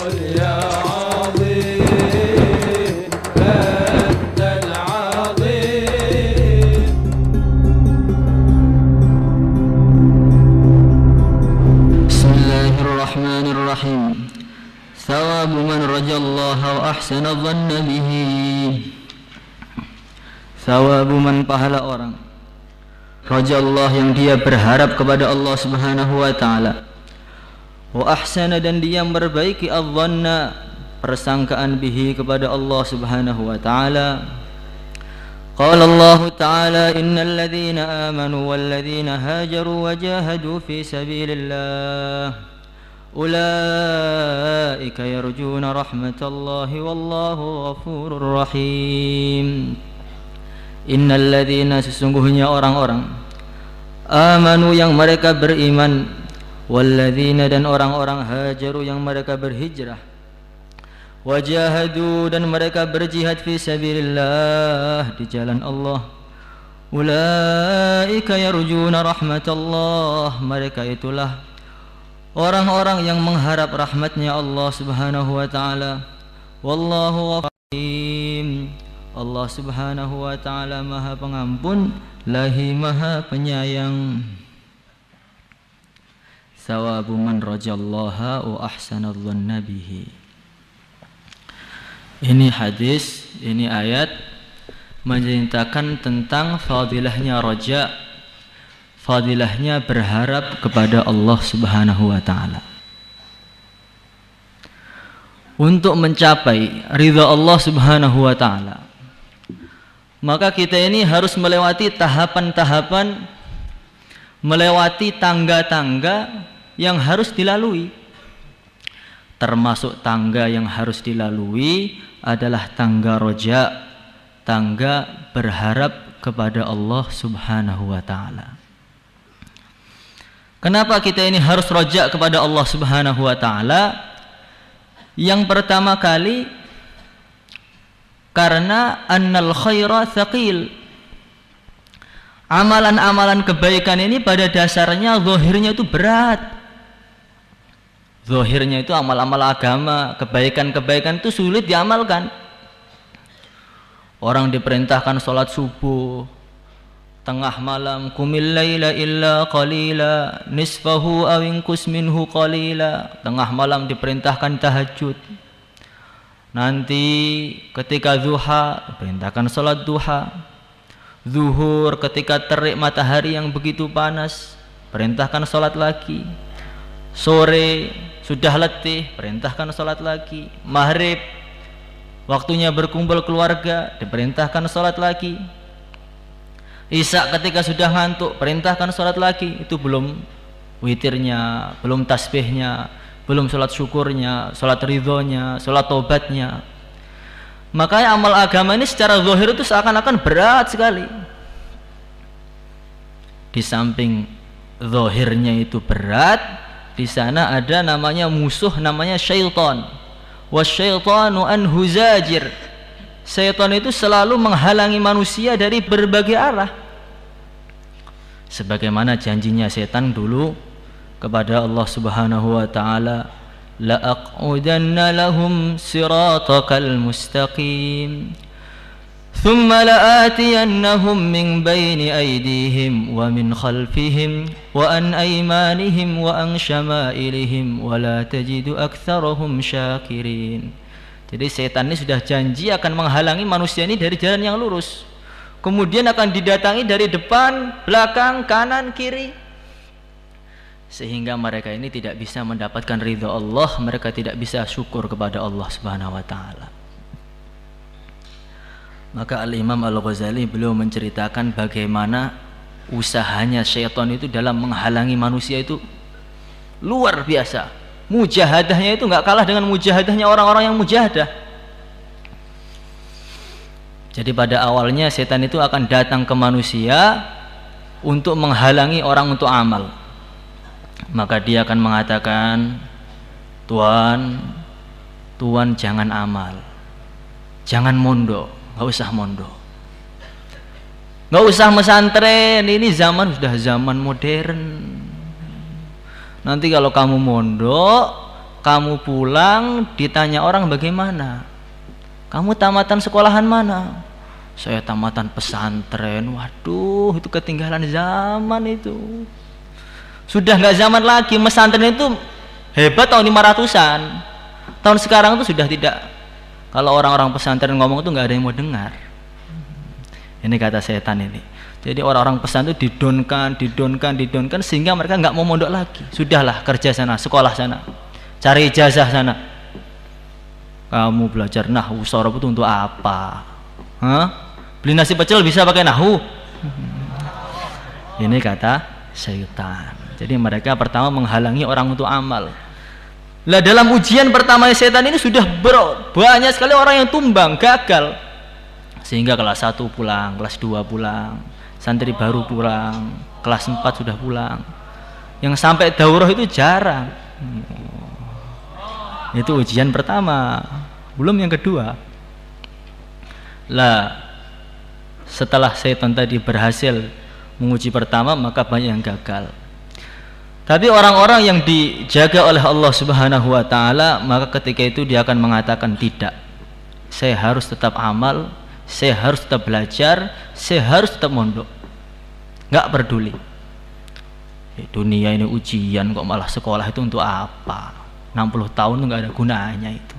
قل يا عظيم أنت العظيم. بسم الله الرحمن الرحيم. ثواب من رجا الله وأحسن الظن به. Thawabu man, pahala orang raja Allah, yang dia berharap kepada Allah subhanahu wa ta'ala, wa ahsana, dan dia memperbaiki adh-dhanna, persangkaan, bihi, kepada Allah subhanahu wa ta'ala. Qala Allah ta'ala innal ladhina amanu wal ladhina hajaru wa jahadu fi sabilillah ulaika yarjuna rahmatallahi wallahu ghafurur rahim. Innal ladzina, sesungguhnya orang-orang, amanu, yang mereka beriman, walladzina, dan orang-orang hajaru, yang mereka berhijrah, wajahadu, dan mereka berjihad fi sabilillah, di jalan Allah. Ulaika yarjuna rahmatallah, mereka itulah orang-orang yang mengharap rahmatnya Allah subhanahu wa ta'ala. Wallahu ghafurur, Allah subhanahu wa ta'ala maha pengampun, lahi maha penyayang. Thawabu man rajallaha wa ahsana dhanna bihi. Ini hadis, ini ayat menceritakan tentang fadilahnya raja, fadilahnya berharap kepada Allah subhanahu wa ta'ala. Untuk mencapai ridha Allah subhanahu wa ta'ala, maka kita ini harus melewati tahapan-tahapan, melewati tangga-tangga yang harus dilalui. Termasuk tangga yang harus dilalui adalah tangga roja, tangga berharap kepada Allah subhanahu wa ta'ala. Kenapa kita ini harus roja kepada Allah subhanahu wa ta'ala? Yang pertama kali, karena annal khaira thaqil. Amalan-amalan kebaikan ini pada dasarnya zahirnya itu berat. Zahirnya itu amal-amal agama, kebaikan-kebaikan itu sulit diamalkan. Orang diperintahkan sholat subuh, tengah malam, qumil laila illa qalila nisfahu aw inqus minhu qalila. Tengah malam diperintahkan tahajud. Nanti ketika duha perintahkan salat duha. Zuhur ketika terik matahari yang begitu panas perintahkan salat lagi. Sore sudah letih perintahkan salat lagi. Maghrib waktunya berkumpul keluarga diperintahkan salat lagi. Isya ketika sudah ngantuk perintahkan salat lagi. Itu belum witirnya, belum tasbihnya, belum sholat syukurnya, sholat ridhonya, sholat tobatnya. Makanya amal agama ini secara zahir itu seakan-akan berat sekali. Di samping zahirnya itu berat, di sana ada namanya musuh, namanya syaitan. Wasyaitanu anhu zajir. Syaitan itu selalu menghalangi manusia dari berbagai arah. Sebagaimana janjinya syaitan dulu kepada Allah subhanahu wa ta'ala, la'aqudanna lahum siratakal mustaqim thumma la'atiyannahum min bayni aydihim wa min khalfihim wa an aymanihim wa an syama'ilihim wa la tajidu aktsarahum syakirin. Jadi setan ini sudah janji akan menghalangi manusia ini dari jalan yang lurus, kemudian akan didatangi dari depan, belakang, kanan, kiri, sehingga mereka ini tidak bisa mendapatkan ridha Allah, mereka tidak bisa syukur kepada Allah subhanahu wa ta'ala. Maka Al-Imam Al-Ghazali beliau menceritakan bagaimana usahanya syaitan itu dalam menghalangi manusia itu luar biasa. Mujahadahnya itu nggak kalah dengan mujahadahnya orang-orang yang mujahadah. Jadi pada awalnya setan itu akan datang ke manusia untuk menghalangi orang untuk amal. Maka dia akan mengatakan, Tuan jangan amal, jangan mondok, nggak usah mondok, nggak usah mesantren, ini zaman sudah zaman modern. Nanti kalau kamu mondok, kamu pulang ditanya orang bagaimana? Kamu tamatan sekolahan mana? Saya tamatan pesantren. Waduh, itu ketinggalan zaman itu. Sudah nggak zaman lagi. Pesantren itu hebat tahun 500-an. Tahun sekarang itu sudah tidak. Kalau orang-orang pesantren ngomong itu nggak ada yang mau dengar. Ini kata setan ini. Jadi orang-orang pesantren itu didonkan sehingga mereka nggak mau mondok lagi. Sudahlah, kerja sana, sekolah sana, cari ijazah sana. Kamu belajar nahwu sorof itu untuk apa? Hah? Beli nasi pecel bisa pakai nahwu? Ini kata setan. Jadi mereka pertama menghalangi orang untuk amal. Lah dalam ujian pertama setan ini sudah banyak sekali orang yang tumbang, gagal. Sehingga kelas 1 pulang, kelas 2 pulang, santri baru pulang, kelas 4 sudah pulang. Yang sampai daurah itu jarang. Itu ujian pertama, belum yang kedua. Lah setelah setan tadi berhasil menguji pertama, maka banyak yang gagal. Tapi orang-orang yang dijaga oleh Allah Subhanahu wa taala, maka ketika itu dia akan mengatakan tidak. Saya harus tetap amal, saya harus tetap belajar, saya harus tetap mondok. Enggak peduli. Dunia ini ujian kok malah sekolah itu untuk apa? 60 tahun itu enggak ada gunanya itu.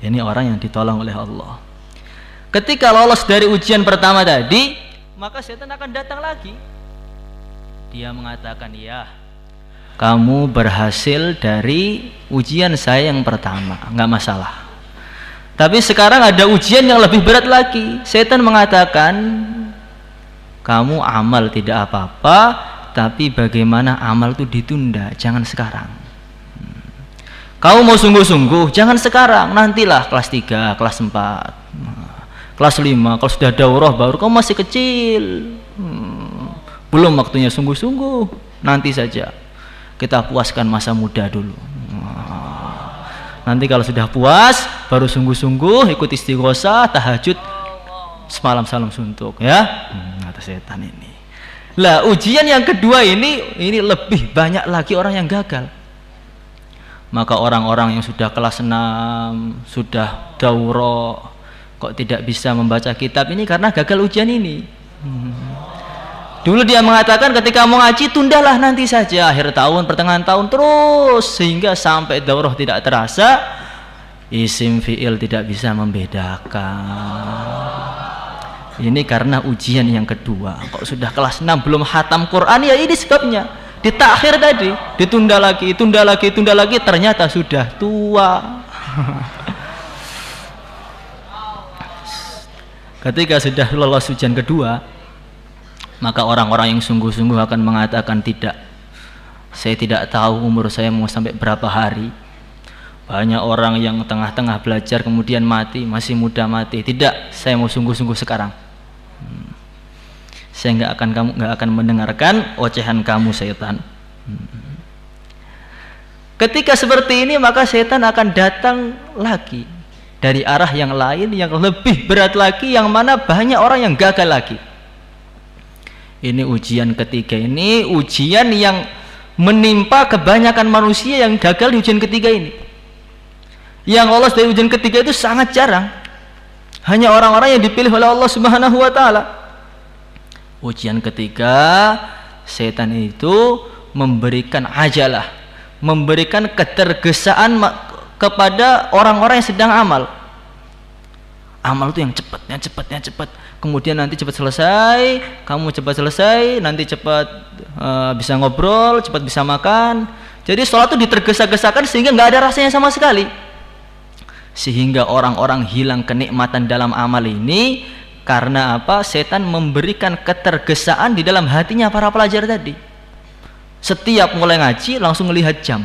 Ini orang yang ditolong oleh Allah. Ketika lolos dari ujian pertama tadi, maka setan akan datang lagi. Dia mengatakan, ya, kamu berhasil dari ujian saya yang pertama, nggak masalah. Tapi sekarang ada ujian yang lebih berat lagi. Setan mengatakan, kamu amal tidak apa-apa, tapi bagaimana amal itu ditunda, jangan sekarang. Kamu mau sungguh-sungguh, jangan sekarang, nantilah kelas 3, kelas 4, kelas 5, kalau sudah daurah baru, kamu masih kecil. Belum waktunya sungguh-sungguh, nanti saja kita puaskan masa muda dulu. Nanti kalau sudah puas baru sungguh-sungguh ikut istighosah, tahajud semalam salam suntuk, ya. Kata setan ini. Lah ujian yang kedua ini lebih banyak lagi orang yang gagal. Maka orang-orang yang sudah kelas 6, sudah daurah, kok tidak bisa membaca kitab ini karena gagal ujian ini. Dulu dia mengatakan ketika mau ngaji tundalah nanti saja, akhir tahun, pertengahan tahun, terus sehingga sampai daurah tidak terasa, isim fi'il tidak bisa membedakan. Ini karena ujian yang kedua. Kok sudah kelas 6 belum khatam Quran, ya ini sebabnya. Ditakhir tadi, ditunda lagi, ternyata sudah tua. Ketika sudah lolos ujian kedua, maka orang-orang yang sungguh-sungguh akan mengatakan tidak. Saya tidak tahu umur saya mau sampai berapa hari. Banyak orang yang tengah-tengah belajar kemudian mati, masih muda mati. Tidak, saya mau sungguh-sungguh sekarang. Saya nggak akan mendengarkan ocehan kamu setan. Ketika seperti ini maka setan akan datang lagi dari arah yang lain yang lebih berat lagi, yang mana banyak orang yang gagal lagi. Ini ujian ketiga, ini ujian yang menimpa kebanyakan manusia yang gagal di ujian ketiga ini. Yang lolos dari ujian ketiga itu sangat jarang. Hanya orang-orang yang dipilih oleh Allah Subhanahu wa taala. Ujian ketiga, setan itu memberikan ajalah, memberikan ketergesaan kepada orang-orang yang sedang amal. Amal itu yang cepat. Kemudian nanti cepat selesai, kamu cepat selesai, nanti cepat bisa ngobrol, cepat bisa makan. Jadi sholat itu ditergesa-gesakan sehingga nggak ada rasanya sama sekali. Sehingga orang-orang hilang kenikmatan dalam amal ini karena apa? Setan memberikan ketergesaan di dalam hatinya para pelajar tadi. Setiap mulai ngaji langsung melihat jam.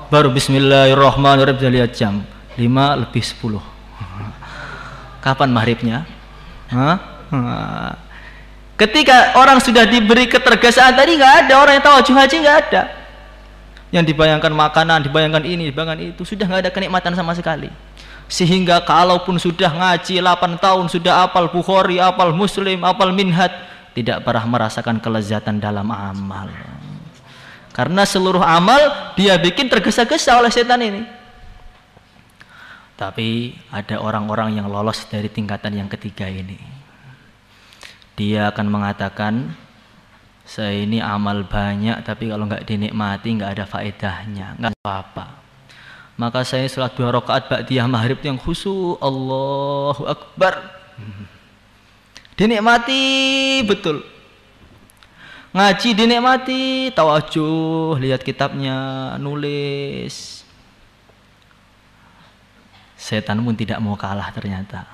Baru bismillahirrahmanirrahim bisa lihat jam 5:10. Kapan maghribnya? Ketika orang sudah diberi ketergesaan tadi, nggak ada orang yang tawajuh haji, nggak ada. Yang dibayangkan makanan, dibayangkan ini, dibayangkan itu, sudah nggak ada kenikmatan sama sekali. Sehingga kalaupun sudah ngaji 8 tahun, sudah apal Bukhari, apal Muslim, apal Minhaj, tidak pernah merasakan kelezatan dalam amal. Karena seluruh amal dia bikin tergesa-gesa oleh setan ini. Tapi ada orang-orang yang lolos dari tingkatan yang ketiga ini. Dia akan mengatakan, saya ini amal banyak tapi kalau nggak dinikmati nggak ada faedahnya, nggak apa-apa. Maka saya sholat 2 rakaat ba'diyah maghrib yang khusyuk, Allahu Akbar. Dinikmati betul. Ngaji dinikmati, tawajuh, lihat kitabnya, nulis. Setan pun tidak mau kalah ternyata.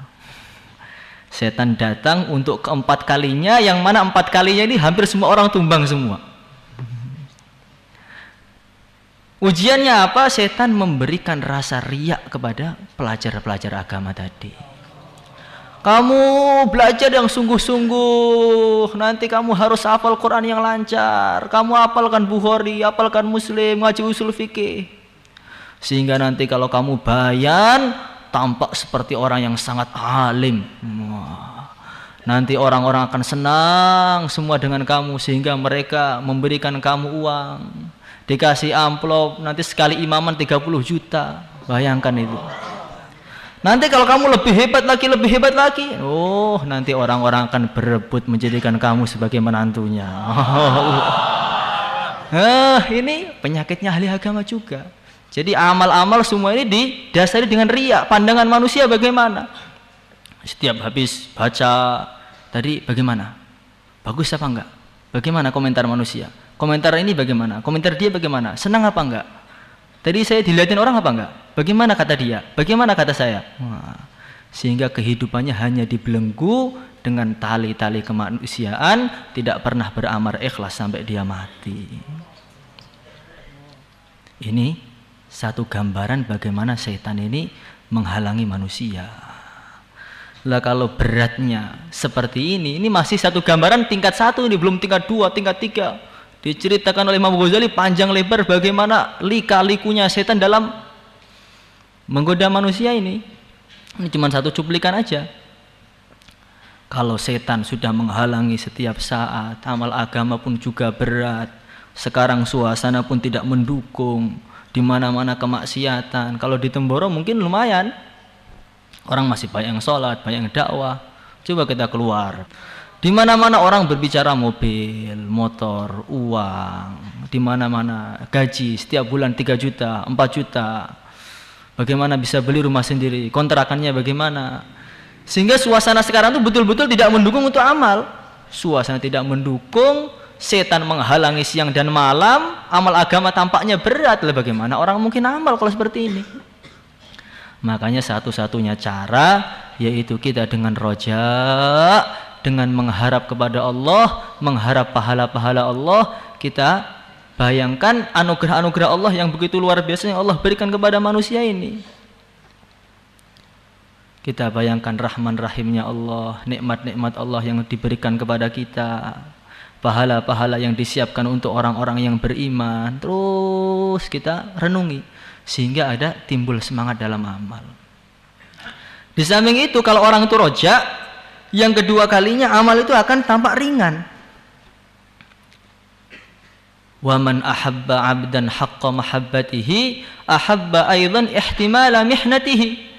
Setan datang untuk keempat kalinya, yang mana 4 kalinya ini hampir semua orang tumbang semua. Ujiannya apa? Setan memberikan rasa riak kepada pelajar-pelajar agama tadi. Kamu belajar yang sungguh-sungguh, nanti kamu harus hafal Quran yang lancar. Kamu hafalkan Bukhari, hafalkan Muslim, ngaji usul fikih. Sehingga nanti kalau kamu bayan, tampak seperti orang yang sangat alim. Nanti orang-orang akan senang semua dengan kamu, sehingga mereka memberikan kamu uang. Dikasih amplop, nanti sekali imaman 30 juta. Bayangkan itu. Nanti kalau kamu lebih hebat lagi, oh nanti orang-orang akan berebut menjadikan kamu sebagai menantunya. Ini penyakitnya ahli agama juga. Jadi amal-amal semua ini didasari dengan riya. Pandangan manusia bagaimana? Setiap habis baca tadi bagaimana? Bagus apa enggak? Bagaimana komentar manusia? Komentar ini bagaimana? Komentar dia bagaimana? Senang apa enggak? Tadi saya dilihatin orang apa enggak? Bagaimana kata dia? Bagaimana kata saya? Sehingga kehidupannya hanya dibelenggu dengan tali-tali kemanusiaan, tidak pernah beramal ikhlas sampai dia mati. Ini satu gambaran bagaimana setan ini menghalangi manusia. Lah kalau beratnya seperti ini masih satu gambaran tingkat 1, ini belum tingkat 2, tingkat 3. Diceritakan oleh Imam Ghazali panjang lebar bagaimana lika-likunya setan dalam menggoda manusia ini. Ini cuma satu cuplikan aja. Kalau setan sudah menghalangi setiap saat, amal agama pun juga berat. Sekarang suasana pun tidak mendukung. Di mana-mana kemaksiatan. Kalau di Temboro mungkin lumayan, orang masih banyak yang sholat, banyak yang dakwah. Coba kita keluar, di mana-mana orang berbicara mobil, motor, uang, di mana-mana gaji setiap bulan 3 juta, 4 juta. Bagaimana bisa beli rumah sendiri, kontrakannya bagaimana? Sehingga suasana sekarang itu betul-betul tidak mendukung untuk amal. Suasana tidak mendukung. Setan menghalangi siang dan malam, amal agama tampaknya berat. Bagaimana orang mungkin amal kalau seperti ini? Makanya satu-satunya cara yaitu kita dengan roja, dengan mengharap kepada Allah, mengharap pahala-pahala Allah. Kita bayangkan anugerah-anugerah Allah yang begitu luar biasa yang Allah berikan kepada manusia ini. Kita bayangkan rahman rahimnya Allah, nikmat-nikmat Allah yang diberikan kepada kita, pahala-pahala yang disiapkan untuk orang-orang yang beriman. Terus kita renungi sehingga ada timbul semangat dalam amal. Di samping itu kalau orang itu roja, yang kedua kalinya amal itu akan tampak ringan. Wa man ahabba 'abdan haqqa mahabbatihi ahabba aidan ihtimala mihnatihi.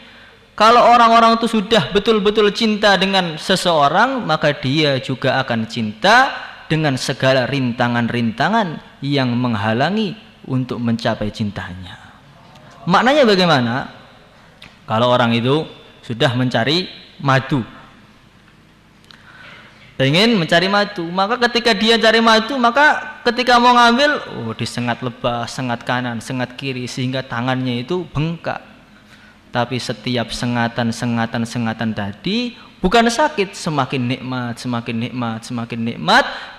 Kalau orang-orang itu sudah betul-betul cinta dengan seseorang, maka dia juga akan cinta dengan segala rintangan-rintangan yang menghalangi untuk mencapai cintanya. Maknanya bagaimana? Kalau orang itu sudah mencari madu, pengen mencari madu, maka ketika dia cari madu, maka ketika mau ngambil, disengat lebah, sengat kanan, sengat kiri, sehingga tangannya itu bengkak. Tapi setiap sengatan tadi bukan sakit, semakin nikmat,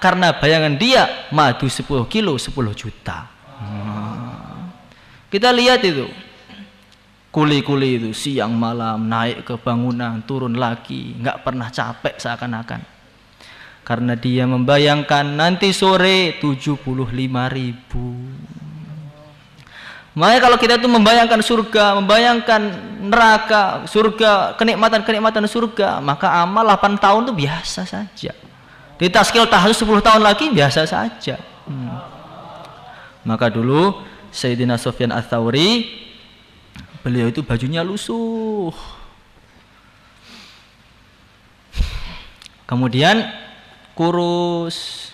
karena bayangan dia madu 10 kilo 10 juta. Kita lihat itu kuli-kuli itu siang malam naik ke bangunan, turun lagi, nggak pernah capek seakan-akan. Karena dia membayangkan nanti sore 75.000. Makanya kalau kita itu membayangkan surga, membayangkan neraka, surga, kenikmatan surga, maka amal 8 tahun itu biasa saja. Di taskil tahajud 10 tahun lagi biasa saja. Maka dulu Sayyidina Sufyan Ats-Tsauri, beliau itu bajunya lusuh. Kemudian kurus.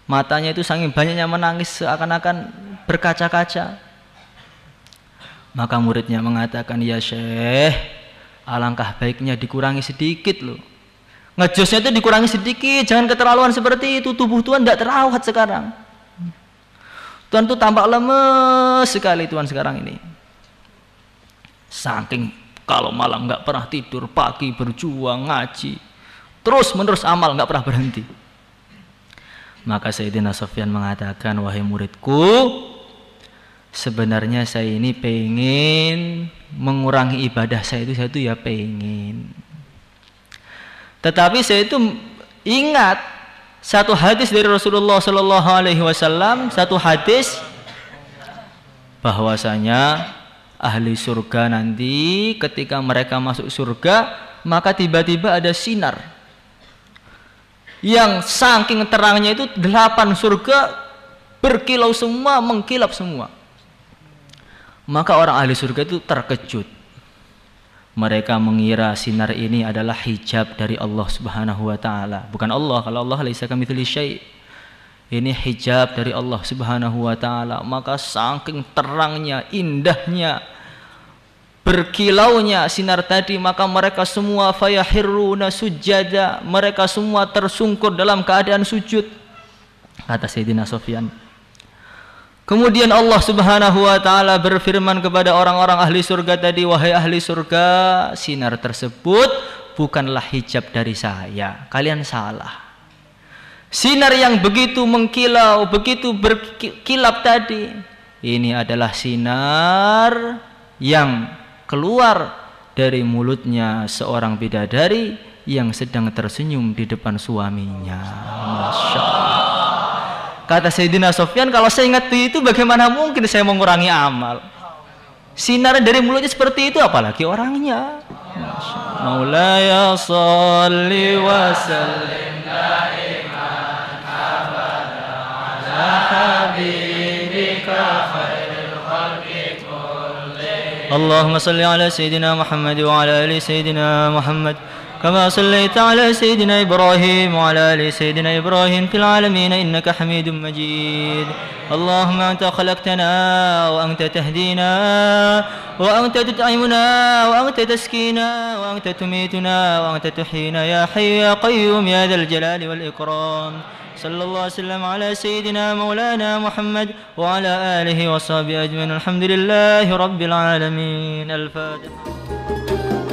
Matanya itu saking banyaknya menangis seakan-akan berkaca-kaca. Maka muridnya mengatakan, "Ya Syekh, alangkah baiknya dikurangi sedikit loh. Ngejosnya itu dikurangi sedikit, jangan keterlaluan seperti itu. Tubuh Tuhan tidak terawat sekarang. Tuhan tuh tampak lemes sekali Tuhan sekarang ini. Saking kalau malam nggak pernah tidur, pagi berjuang ngaji, terus menerus amal nggak pernah berhenti." Maka Sayyidina Sufyan mengatakan, "Wahai muridku, sebenarnya saya ini pengen mengurangi ibadah saya itu ya pengen. Tetapi saya itu ingat satu hadis dari Rasulullah Sallallahu Alaihi Wasallam, satu hadis bahwasanya ahli surga nanti ketika mereka masuk surga, maka tiba-tiba ada sinar yang saking terangnya itu 8 surga berkilau semua, mengkilap semua. Maka orang ahli surga itu terkejut. Mereka mengira sinar ini adalah hijab dari Allah Subhanahu wa taala. Bukan Allah, kalau Allah laisa kamitslihi syai'. Ini hijab dari Allah Subhanahu wa taala. Maka saking terangnya, indahnya, berkilaunya sinar tadi, maka mereka semua fayahirruna sujada, mereka semua tersungkur dalam keadaan sujud. Kata Sayyidina Sufyan. Kemudian Allah Subhanahu wa taala berfirman kepada orang-orang ahli surga tadi, "Wahai ahli surga, sinar tersebut bukanlah hijab dari saya. Kalian salah. Sinar yang begitu mengkilau, begitu berkilap tadi, ini adalah sinar yang keluar dari mulutnya seorang bidadari yang sedang tersenyum di depan suaminya." Masya Allah. Kata Sayyidina Sufyan, kalau saya ingat itu bagaimana mungkin saya mengurangi amal? Sinar dari mulutnya seperti itu, apalagi orangnya. Maulaya sholli wa sallim daiman abada ala habibika khairil khalqi kullihim. Allahumma salli ala Sayyidina Muhammad wa ala ali Sayyidina Muhammad كما صليت على سيدنا إبراهيم وعلى آل سيدنا إبراهيم في العالمين إنك حميد مجيد. اللهم أنت خلقتنا وأنت تهدينا وأنت تطعمنا وأنت تسكينا وأنت تميتنا وأنت تحيينا يا حي يا قيوم يا ذا الجلال والإكرام. صلى الله وسلم على سيدنا مولانا محمد وعلى آله وصحبه أجمعين. الحمد لله رب العالمين. الفاتحة.